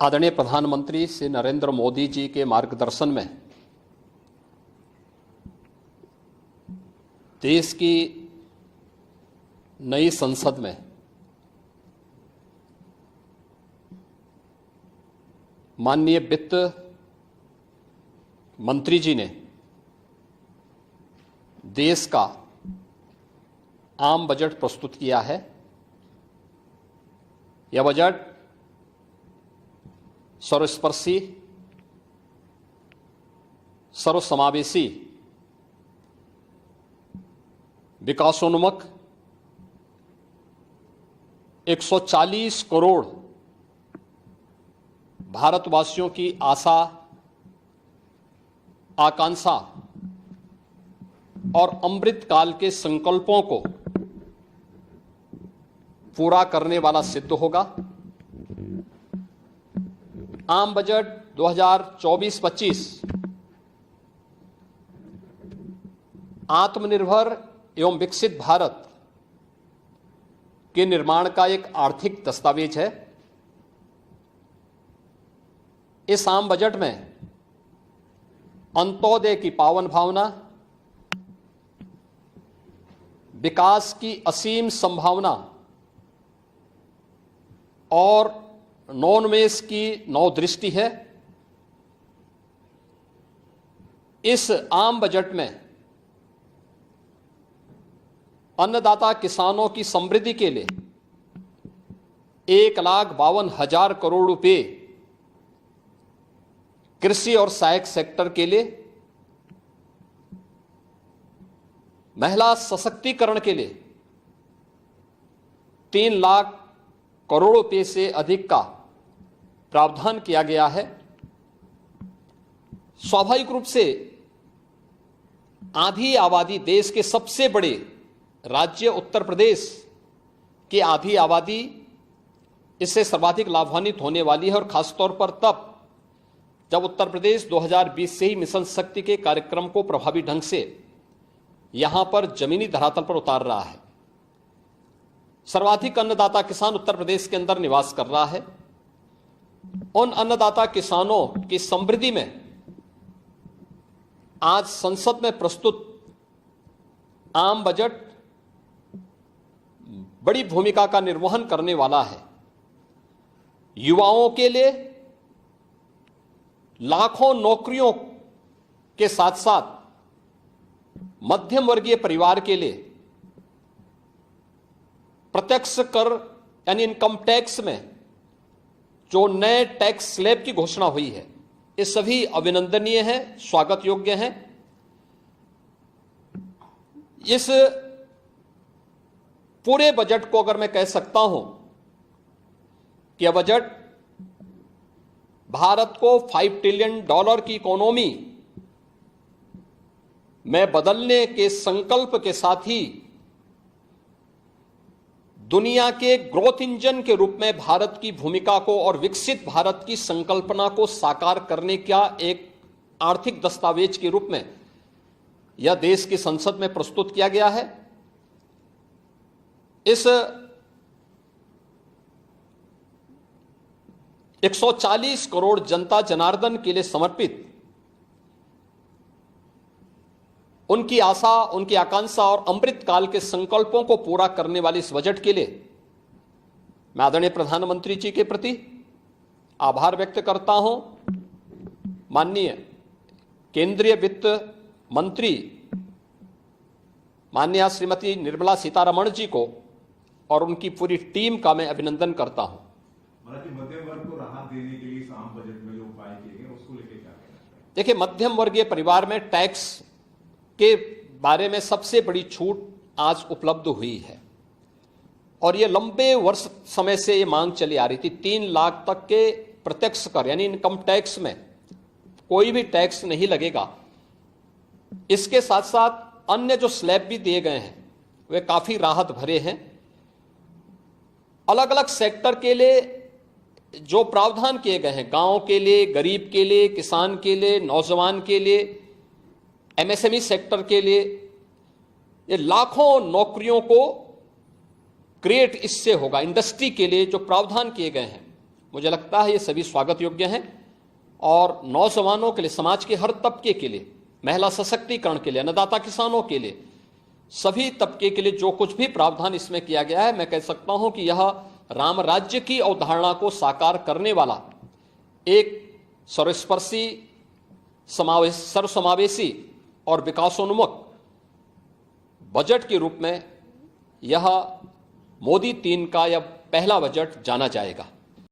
आदरणीय प्रधानमंत्री श्री नरेंद्र मोदी जी के मार्गदर्शन में देश की नई संसद में माननीय वित्त मंत्री जी ने देश का आम बजट प्रस्तुत किया है। यह बजट सर्वस्पर्शी, सर्वसमावेशी, विकासोन्मुख 140 करोड़ भारतवासियों की आशा, आकांक्षा और अमृत काल के संकल्पों को पूरा करने वाला सिद्ध होगा। आम बजट 2024-25 आत्मनिर्भर एवं विकसित भारत के निर्माण का एक आर्थिक दस्तावेज है। इस आम बजट में अंत्योदय की पावन भावना, विकास की असीम संभावना और नवोन्मेष की नवदृष्टि है। इस आम बजट में अन्नदाता किसानों की समृद्धि के लिए 1,52,000 करोड़ रुपए, कृषि और सहायक सेक्टर के लिए, महिला सशक्तिकरण के लिए 3 लाख करोड़ रुपए से अधिक का प्रावधान किया गया है। स्वाभाविक रूप से आधी आबादी, देश के सबसे बड़े राज्य उत्तर प्रदेश की आधी आबादी इससे सर्वाधिक लाभान्वित होने वाली है, और खासतौर पर तब जब उत्तर प्रदेश 2020 से ही मिशन शक्ति के कार्यक्रम को प्रभावी ढंग से यहां पर जमीनी धरातल पर उतार रहा है। सर्वाधिक अन्नदाता किसान उत्तर प्रदेश के अंदर निवास कर रहा है। उन अन्नदाता किसानों की समृद्धि में आज संसद में प्रस्तुत आम बजट बड़ी भूमिका का निर्वहन करने वाला है। युवाओं के लिए लाखों नौकरियों के साथ साथ मध्यम वर्गीय परिवार के लिए प्रत्यक्ष कर यानी इनकम टैक्स में जो नए टैक्स स्लैब की घोषणा हुई है, ये सभी अभिनंदनीय है, स्वागत योग्य है। इस पूरे बजट को अगर मैं कह सकता हूं कि यह बजट भारत को $5 ट्रिलियन की इकोनॉमी में बदलने के संकल्प के साथ ही दुनिया के ग्रोथ इंजन के रूप में भारत की भूमिका को और विकसित भारत की संकल्पना को साकार करने का एक आर्थिक दस्तावेज के रूप में यह देश की संसद में प्रस्तुत किया गया है। इस 140 करोड़ जनता जनार्दन के लिए समर्पित, उनकी आशा, उनकी आकांक्षा और अमृत काल के संकल्पों को पूरा करने वाले इस बजट के लिए मैं आदरणीय प्रधानमंत्री जी के प्रति आभार व्यक्त करता हूं। माननीय केंद्रीय वित्त मंत्री माननीय श्रीमती निर्मला सीतारमण जी को और उनकी पूरी टीम का मैं अभिनंदन करता हूं। मध्यम वर्ग को राहत देने के लिए इस आम बजट में जो उपाय किए गए उसको लेकर क्या कहना चाहिए? देखिए, मध्यम वर्गीय परिवार में टैक्स के बारे में सबसे बड़ी छूट आज उपलब्ध हुई है, और ये लंबे वर्ष समय से ये मांग चली आ रही थी। 3 लाख तक के प्रत्यक्ष कर यानी इनकम टैक्स में कोई भी टैक्स नहीं लगेगा। इसके साथ साथ अन्य जो स्लैब भी दिए गए हैं वे काफी राहत भरे हैं। अलग अलग सेक्टर के लिए जो प्रावधान किए गए हैं, गांव के लिए, गरीब के लिए, किसान के लिए, नौजवान के लिए, एमएसएमई सेक्टर के लिए, ये लाखों नौकरियों को क्रिएट इससे होगा। इंडस्ट्री के लिए जो प्रावधान किए गए हैं मुझे लगता है ये सभी स्वागत योग्य हैं और नौजवानों के लिए, समाज के हर तबके के लिए, महिला सशक्तिकरण के लिए, अन्नदाता किसानों के लिए, सभी तबके के लिए जो कुछ भी प्रावधान इसमें किया गया है, मैं कह सकता हूं कि यह राम राज्य की अवधारणा को साकार करने वाला एक सर्वस्पर्शी, सर्वसमावेशी और विकासोन्मुख बजट के रूप में यह मोदी 3 का यह पहला बजट जाना जाएगा।